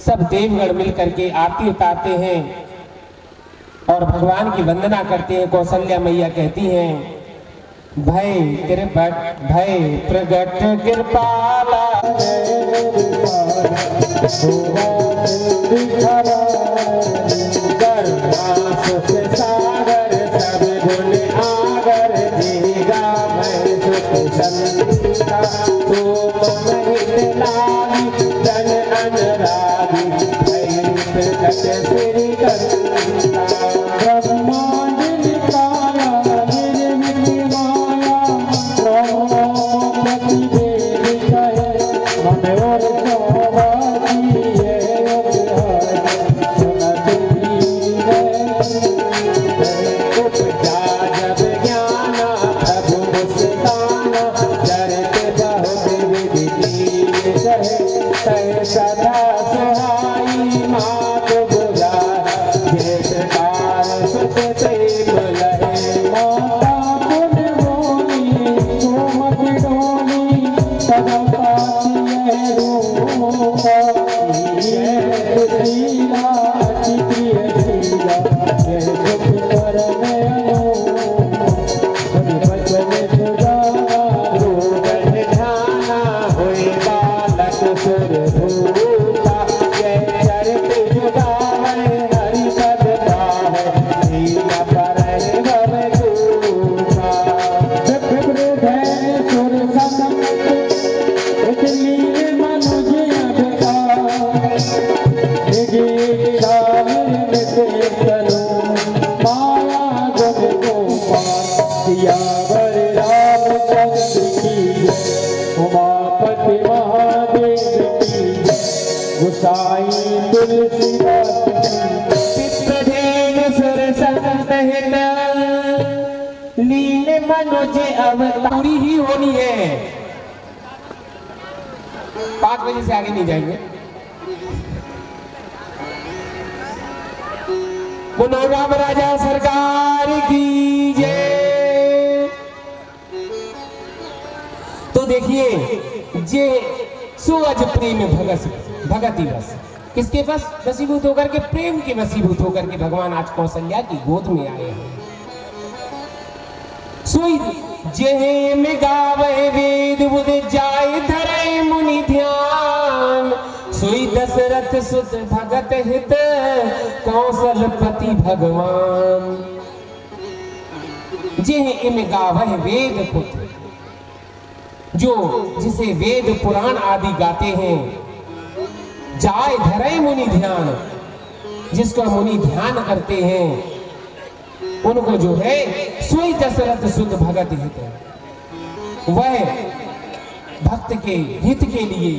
सब देवगण मिलकर के आरती उतारते हैं और भगवान की वंदना करते हैं। कौशल्या मैया कहती हैं, भय प्रगट कृपाला सागर सब गुण आगर देगा मैं सुख जन अनुरागी प्रगट श्री करता ब्रह्मांड निकाया निर्मित माया प्रतिवेद कहे मन और सौभागी है उपजा जब ज्ञाना प्रभु मुस्काना चरत बहुत विधि कहे सदा सुहाई मात बुझा जेठ काल सुत प्रेम लहे माता पुण्य बोली सोमत डोली सदा पाती है रूपा ये लीला चित्रिय लीला ये सुख परम अनूपा बचन सुजाना रोगन ध्याना होए बालक सुर भूता जय चरित जुगावे हरि पद पावे लीला परन भव दूता विप्रध है सुर संत इसलिए मनुज अवतार निजी निर्मित तनु माया गुण गोपाल सियावर रामचंद्र की उमापति महादेव की गुसाई तुलसीदास की चित्रधेन सुर संत हित लीन मनुज अवतारी ही होनी है। 5 बजे से आगे नहीं जाएंगे। बोलो राम राजा सरकार की जय। तो देखिए जे सुअज प्रेम भगति बस किसके बस वसीभूत होकर के, प्रेम के वसीभूत होकर के भगवान आज कौशल्या की गोद में आए हैं। सोई जेहे में गावे वेद बुध जाए धरे मुनि ध्यान, सोई दशरथ सुत भगत हित कौशलपति भगवान। जेहे इम गावे वेद पुत्र, जो जिसे वेद पुराण आदि गाते हैं, जाए धरे मुनि ध्यान, जिसको मुनि ध्यान करते हैं उनको जो है सोई दशरथ सुत भगत हित, वह भक्त के हित के लिए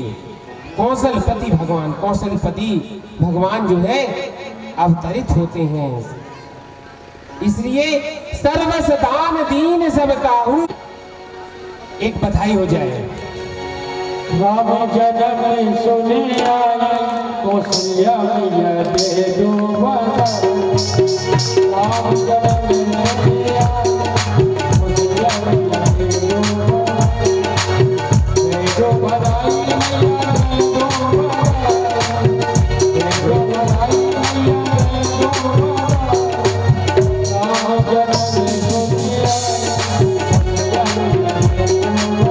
कौशलपति भगवान जो है अवतरित होते हैं। इसलिए सर्वस दान दीन सब काहू। एक बधाई हो जाए। राम जन्म सुने आए कौशल्या मैया दे दो वरदान। राम जन्म सुने आए कौशल्या मैया दे दो वरदान। दे दो बधाई मैया दे दो वरदान। दे दो बधाई मैया दे दो वरदान। राम जन्म सुने आए कौशल्या मैया दे दो वरदान।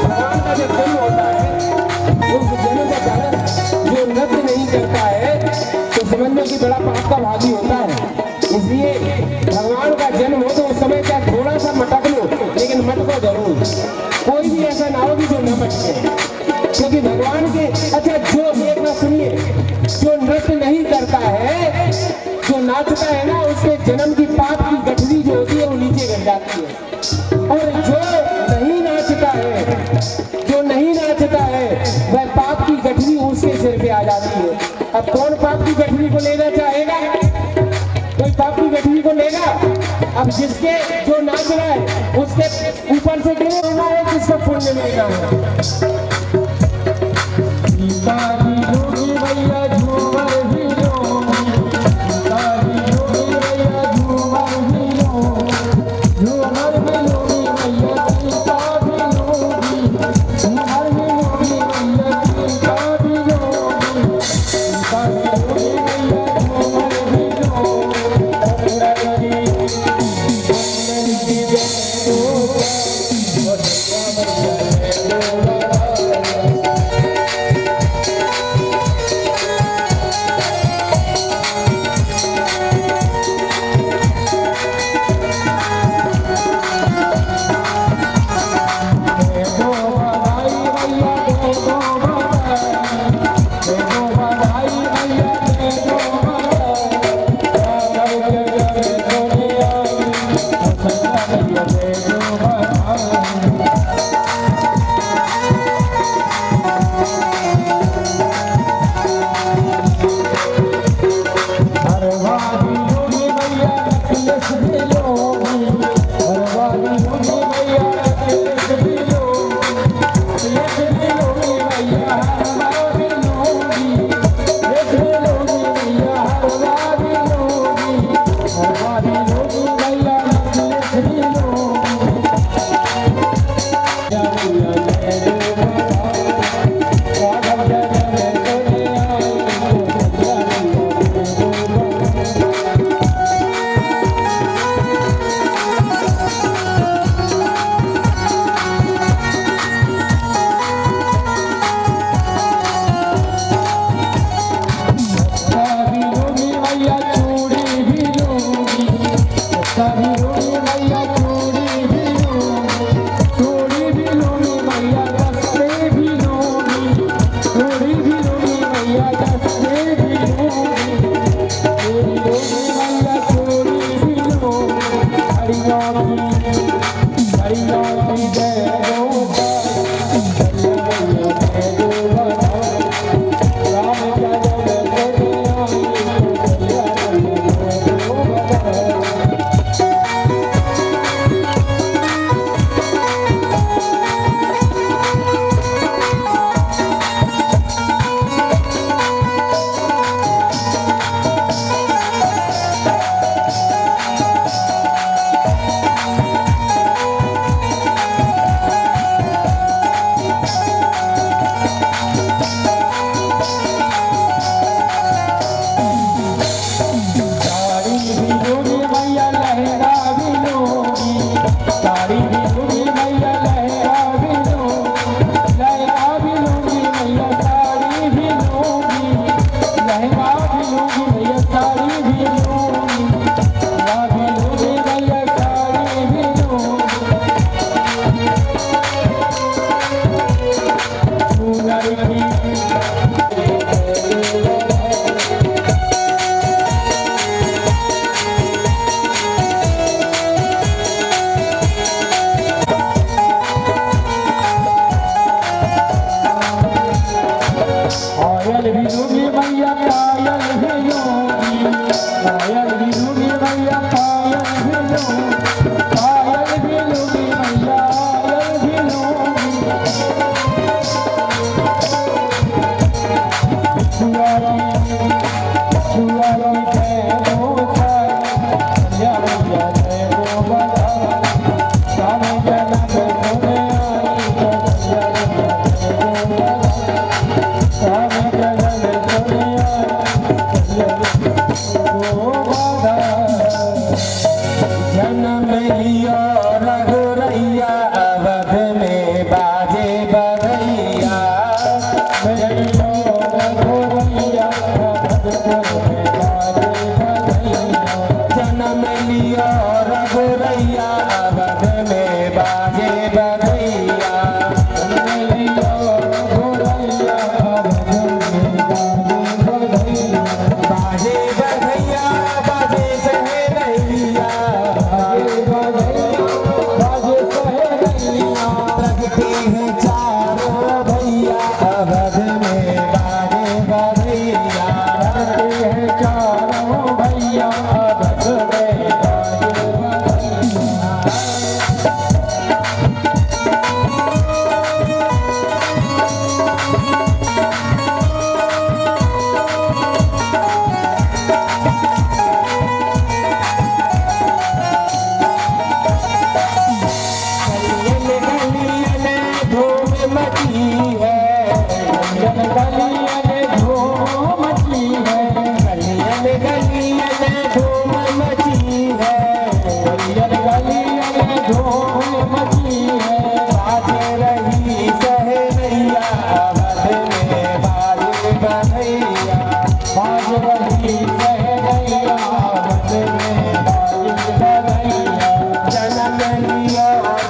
भगवान का जब जन्म होता है उस जन्म का कारण जो नृत्य नहीं करता है तो समझने की बड़ा पाप का भागी होता है। इसलिए भगवान का जन्म हो तो उस समय क्या थोड़ा सा मटक लो, लेकिन मटको जरूर। कोई भी ऐसा ना हो कि जो न मटके, क्योंकि भगवान के अच्छा जो एक बात सुनिए, जो नृत्य नहीं करता है, जो नाचता है ना, उसके जन्म की पाप की गठरी जो होती है वो नीचे गिर जाती है। और जो नहीं नाचता है वह पाप की गठरी उसके सिर पे आ जाती है। अब कौन पाप की गठरी को लेना चाहेगा? कोई पाप की गठरी को लेगा? अब जिसके जो नाच रहा है उस जिसके ऊपर से गिरेगा है किसको पुण्य मिलेगा है। सीताजी जोगी मैया झूमर भी जोगी, सीताजी जोगी मैया झूमर भी जोगी, झूमर भी जोगी मैया सीता भी जोगी, झूमर भी जोगी मैया सीता भी जोगी, सीताजी जोगी मैया झूमर भी जोगी।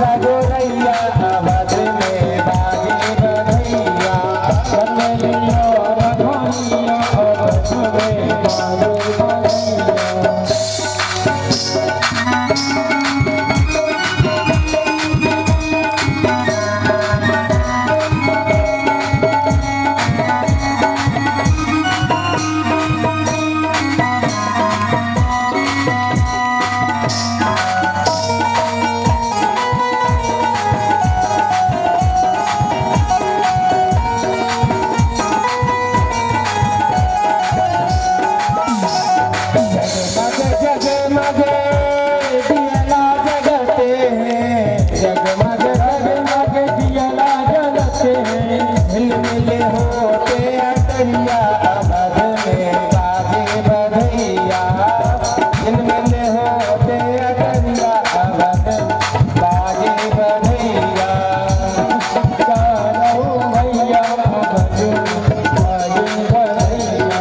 रघुरैया अवध में बाजे बधैया। जन्म लियो रघुरैया अवध में बाजे बधैया। जगमग दियला जगते हैं, जगमग जगमग दियला जलते हैं। झिलमिल होते अटरिया अवध में बाजे बधैया। झिलमिल होते अटरिया अवध बाजे बधैया। करो भैया अवध बाजे बधैया।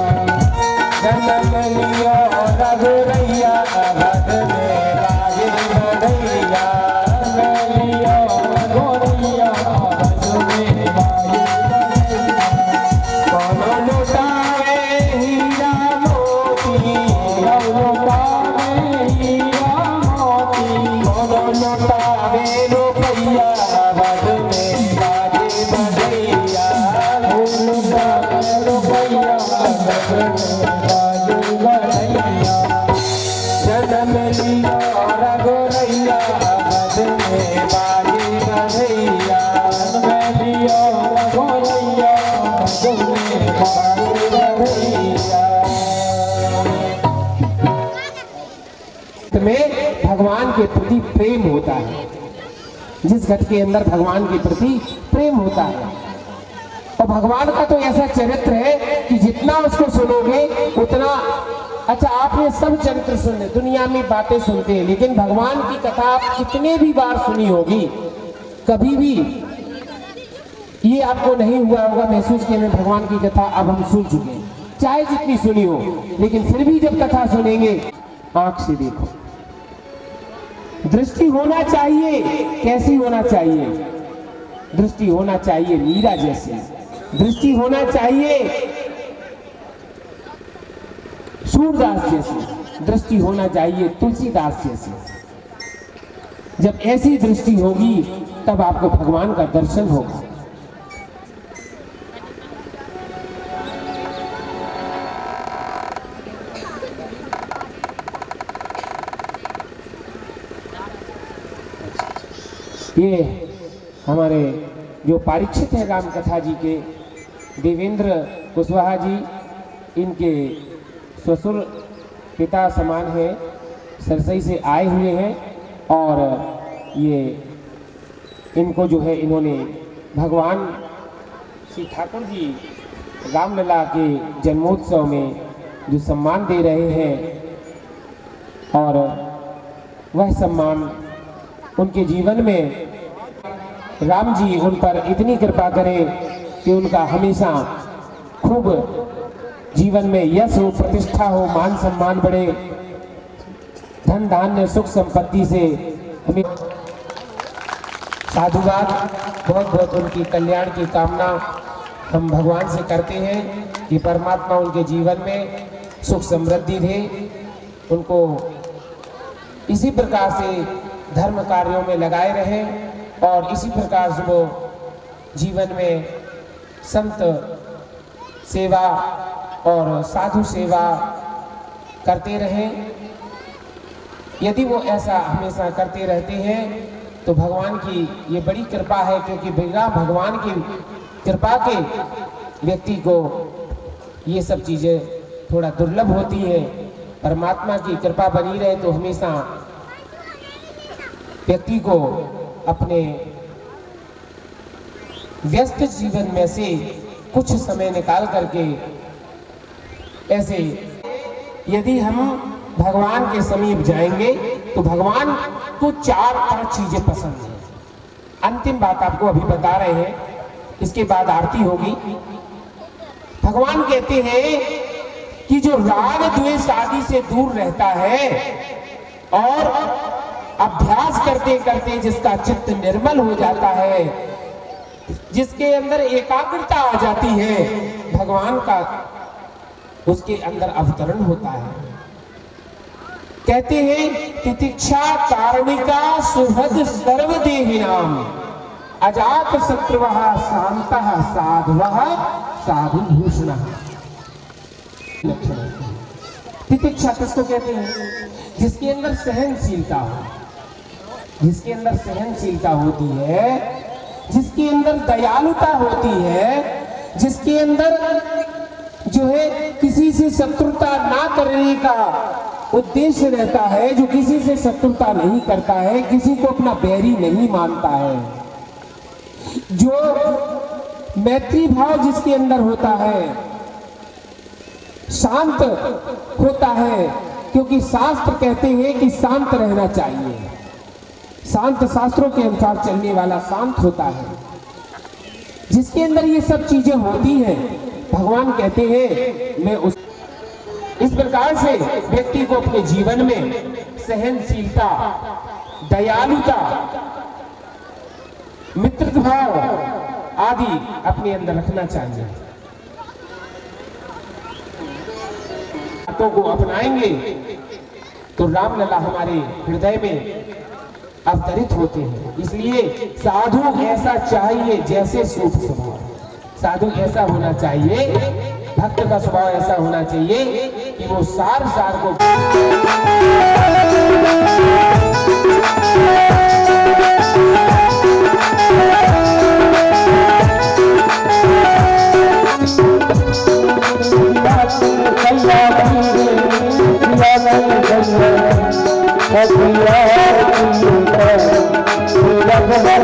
जन्म लियो रघुरैया अवध में बाजे बधैया। जन्म लियो रघुरैया अवध में बाजे बधैया। कोनो लुटावे हीरा मोती, कोनो लुटावे हीरा मोती। कोनो लुटावे रुपैया अवध में बाजे बधैया। लुटावे रुपैया अवध में बाजे बधैया। जन्म लियो रघुरैया अवध में बाजे बधैया। जन्म लियो रघुरैया अवध में बाजे बधैया। में भगवान के प्रति प्रेम होता है, जिस घट के अंदर भगवान के प्रति प्रेम होता है। और भगवान का तो ऐसा चरित्र है कि जितना उसको सुनोगे उतना अच्छा। आपने सब चरित्र सुने, दुनिया में बातें सुनते हैं, लेकिन भगवान की कथा आप कितने भी बार सुनी होगी, कभी भी ये आपको नहीं हुआ होगा महसूस कि मैं भगवान की कथा अब हम सुन चुके हैं, चाहे जितनी सुनी हो। लेकिन फिर भी जब कथा सुनेंगे आंख से देखो, दृष्टि होना चाहिए। कैसी होना चाहिए? दृष्टि होना चाहिए मीरा जैसी, दृष्टि होना चाहिए सूरदास जैसी, दृष्टि होना चाहिए तुलसीदास जैसी। जब ऐसी दृष्टि होगी तब आपको भगवान का दर्शन होगा। ये हमारे जो परीक्षित है राम कथा जी के, देवेंद्र कुशवाहा जी, इनके ससुर पिता समान है, सरसई से आए हुए हैं। और ये इनको जो है इन्होंने भगवान श्री ठाकुर जी रामलला के जन्मोत्सव में जो सम्मान दे रहे हैं, और वह सम्मान उनके जीवन में राम जी उन पर इतनी कृपा करें कि उनका हमेशा खूब जीवन में यश हो, प्रतिष्ठा हो, मान सम्मान बढ़े, धन धान्य सुख संपत्ति से हमें साधुवाद, बहुत बहुत उनकी कल्याण की कामना हम भगवान से करते हैं कि परमात्मा उनके जीवन में सुख समृद्धि दे, उनको इसी प्रकार से धर्म कार्यों में लगाए रहें और इसी प्रकार से वो जीवन में संत सेवा और साधु सेवा करते रहें। यदि वो ऐसा हमेशा करते रहते हैं तो भगवान की ये बड़ी कृपा है, क्योंकि बिना भगवान की कृपा के व्यक्ति को ये सब चीज़ें थोड़ा दुर्लभ होती है। परमात्मा की कृपा बनी रहे तो हमेशा व्यक्ति को अपने व्यस्त जीवन में से कुछ समय निकाल करके ऐसे यदि हम भगवान के समीप जाएंगे तो भगवान को 4-5 चीजें पसंद हैं। अंतिम बात आपको अभी बता रहे हैं, इसके बाद आरती होगी। भगवान कहते हैं कि जो राग द्वेष आदि से दूर रहता है और अभ्यास करते करते जिसका चित्त निर्मल हो जाता है, जिसके अंदर एकाग्रता आ जाती है, भगवान का उसके अंदर अवतरण होता है। कहते हैं तितिक्षा कारणिका सुहृद सर्वदेहिनाम अजात शत्रुवः शान्तः साधवः साधु भूषणः। तितिक्षा किसको कहते हैं? जिसके अंदर सहनशीलता हो, जिसके अंदर सहनशीलता होती है, जिसके अंदर दयालुता होती है, जिसके अंदर जो है किसी से शत्रुता ना करने का उद्देश्य रहता है, जो किसी से शत्रुता नहीं करता है, किसी को अपना बैरी नहीं मानता है, जो मैत्री भाव जिसके अंदर होता है, शांत होता है, क्योंकि शास्त्र कहते हैं कि शांत रहना चाहिए। शांत शास्त्रों के अनुसार चलने वाला शांत होता है। जिसके अंदर ये सब चीजें होती हैं, भगवान कहते हैं मैं उस इस प्रकार से व्यक्ति को अपने जीवन में सहनशीलता, दयालुता, मित्र भाव आदि अपने अंदर रखना चाहिए। बातों को अपनाएंगे तो रामलला हमारे हृदय में अवतरित होते हैं। इसलिए साधु ऐसा चाहिए जैसे सूफ स्वभाव, साधु ऐसा होना चाहिए, भक्त का स्वभाव ऐसा होना चाहिए कि वो सार सार को संसार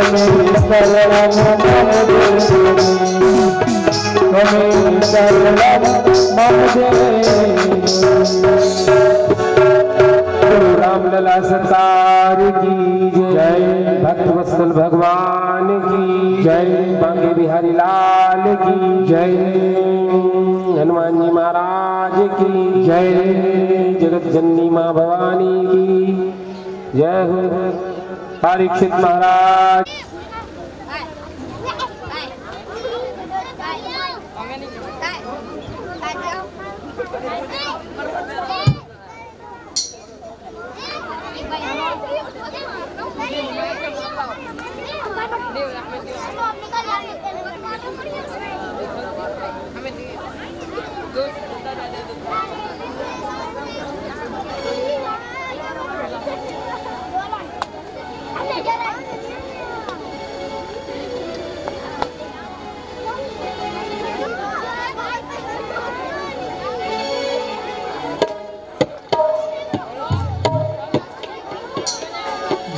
शरणं मम देवी त्वमेव शरणं मम देवी। रामलला सरकार की जय, भक्त वत्सल भगवान की जय, बांके बिहारी लाल की जय, हनुमान जी महाराज की जय, जगत जननी माँ भवानी की जय हो। परीक्षित महाराज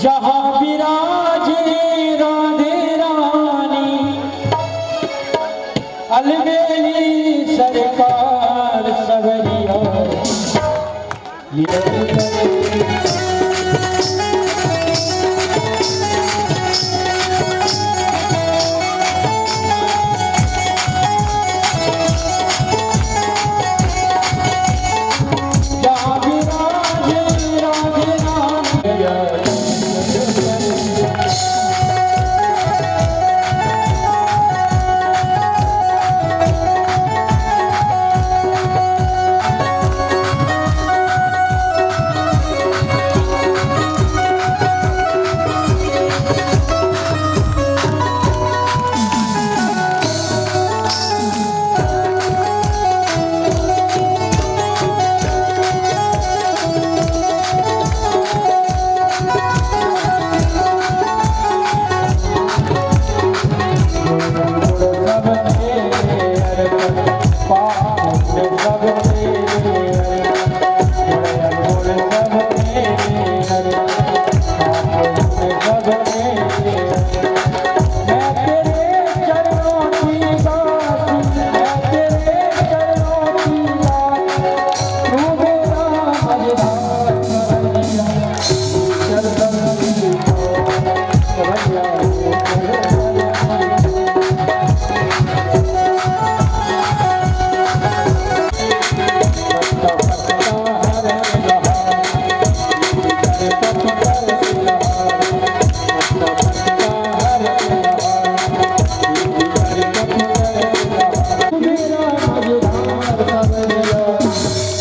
जहाँ विराजे राधे रानी अलबेली सरकार सवरिया जहाँ विराजे राधे रानी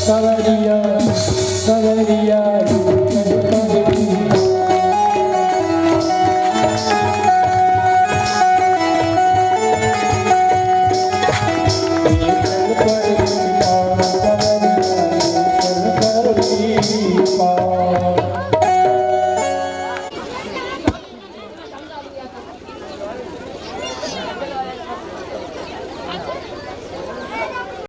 सवरिया सवरिया